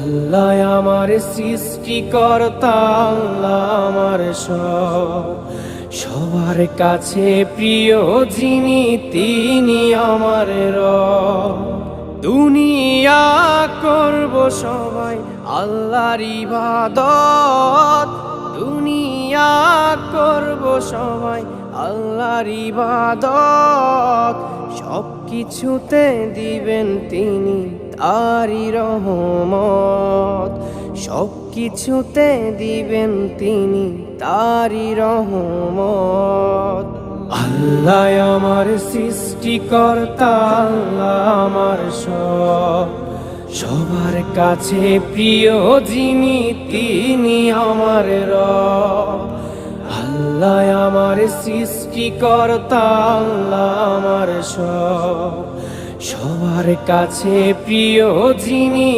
আল্লাহ আমার সৃষ্টিকর্তা, আল্লাহ আমার সবার কাছে প্রিয় যিনি তিনি আমার রব। দুনিয়া করব সবাই আল্লাহর ইবাদত, দুনিয়া করব সবাই আল্লাহর ইবাদত। সব কিছুতে দিবেন তিনি তারি রহমত, সব কিছুতে দিবেন তিনি তারি রহমত। আল্লাহ আমার সৃষ্টিকর্তা, আল্লাহ আমার সবার কাছে প্রিয় যিনি তিনি আমার রব। আল্লাহ আমার সৃষ্টিকর্তা, আল্লাহ আমার সবার কাছে প্রিয় যিনি